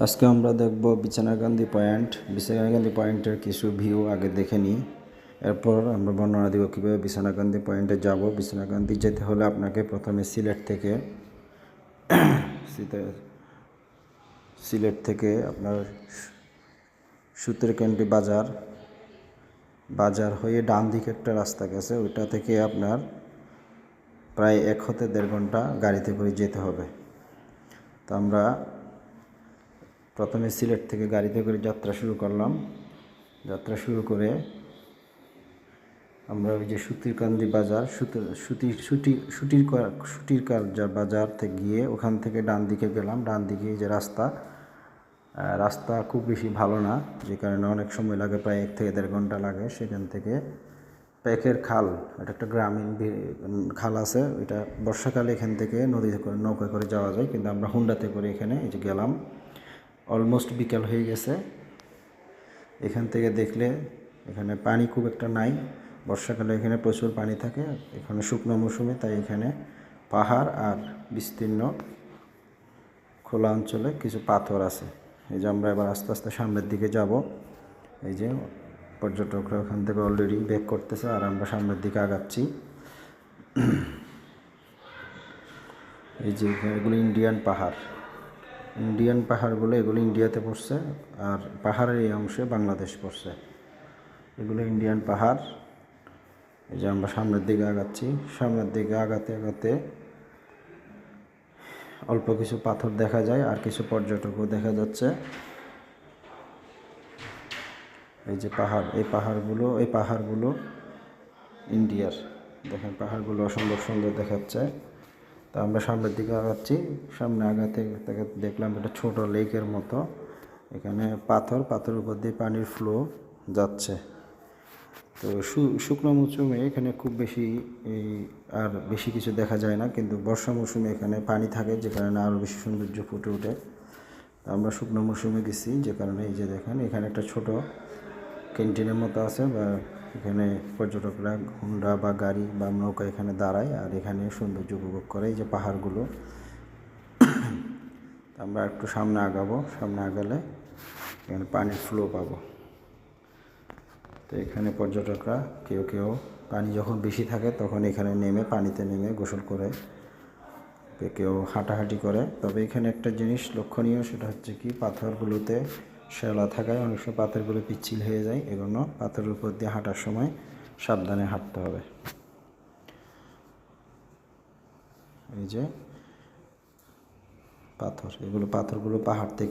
আজকে আমরা দেখব বিছনাকান্দি পয়েন্ট। বিছনাকান্দি পয়েন্টের কিছু ভিউ আগে দেখে নিই, এরপর আমরা বর্ণনা দেব কীভাবে বিছনাকান্দি পয়েন্টে যাব। বিছনাকান্দি যেতে হলে আপনাকে প্রথমে সিলেট থেকে আপনার সুতেরকান্দি বাজার হয়ে ডান দিকে একটা রাস্তা গেছে, ওইটা থেকে আপনার প্রায় 1 হতে 1.5 ঘন্টা গাড়িতে করে যেতে হবে। তো আমরা প্রথমে সিলেট থেকে গাড়িতে করে যাত্রা শুরু করলাম। যাত্রা শুরু করে আমরা ওই যে সুতিরকান্দি বাজার সুটিরকার বাজার থেকে গিয়ে ওখান থেকে ডান দিকে গেলাম। ডান দিকে যে রাস্তা খুব বেশি ভালো না, যে কারণে অনেক সময় লাগে, প্রায় 1 থেকে 1.5 ঘন্টা লাগে। সেখান থেকে প্যাকের খাল, এটা একটা গ্রামীণ খাল আছে, ওইটা বর্ষাকালে এখান থেকে নদীতে করে নৌকা করে যাওয়া যায়, কিন্তু আমরা হুন্ডাতে করে এখানে এই যে গেলাম। অলমোস্ট বিকাল হয়ে গেছে। এখান থেকে দেখলে এখানে পানি খুব একটা নাই, বর্ষাকালে এখানে প্রচুর পানি থাকে, এখানে শুকনো মৌসুমে, তাই এখানে পাহাড় আর বিস্তীর্ণ খোলা অঞ্চলে কিছু পাথর আছে। এই যে আমরা এবার আস্তে আস্তে সামনের দিকে যাব। এই যে পর্যটকরা ওখান থেকে অলরেডি ব্যাক করতেছে আর আমরা সামনের দিকে আগাচ্ছি। এই যে এগুলো ইন্ডিয়ান পাহাড়গুলো, এগুলো ইন্ডিয়াতে পড়ছে, আর পাহাড়ের এই অংশে বাংলাদেশ পড়ছে। এগুলো ইন্ডিয়ান পাহাড়। এই যে আমরা সামনের দিকে আগাচ্ছি। সামনের দিকে আগাতে আগাতে অল্প কিছু পাথর দেখা যায় আর কিছু পর্যটকও দেখা যাচ্ছে। এই যে পাহাড়, এই পাহাড়গুলো ইন্ডিয়ার। দেখেন পাহাড়গুলো অসম্ভব সুন্দর দেখাচ্ছে। তা আমরা সামনের দিকে আগাচ্ছি। সামনে আগাতে দেখলাম একটা ছোট লেকের মতো, এখানে পাথরের উপর দিয়ে পানির ফ্লো যাচ্ছে। তো শুকনো মৌসুমে এখানে খুব বেশি আর বেশি কিছু দেখা যায় না, কিন্তু বর্ষা মৌসুমে এখানে পানি থাকে, যে কারণে আরও বেশি সৌন্দর্য ফুটে ওঠে। আমরা শুকনো মৌসুমে গেছি, যে কারণে এই যে দেখেন এখানে একটা ছোট ক্যান্টিনের মতো আছে, বা এখানে পর্যটকরা হুন্ডা বা গাড়ি বা নৌকা এখানে দাঁড়ায় আর এখানে সৌন্দর্য উপভোগ করে। এই যে পাহাড়গুলো। আমরা একটু সামনে আগাবো, সামনে আগালে এখানে পানির ফ্লো পাবো। তো এখানে পর্যটকরা কেউ পানি যখন বেশি থাকে তখন এখানে পানিতে নেমে গোসল করে, কেউ হাঁটাহাঁটি করে। তবে এখানে একটা জিনিস লক্ষণীয়, সেটা হচ্ছে কি, পাথরগুলোতে শ্যাওলা থাকায় অনেক সময় পাথরগুলো পিচ্ছিল হয়ে যায়, এজন্য পাথরের উপর দিয়ে হাঁটার সময় সাবধানে হাঁটতে হবে। এই যে পাথরগুলো পাহাড় থেকে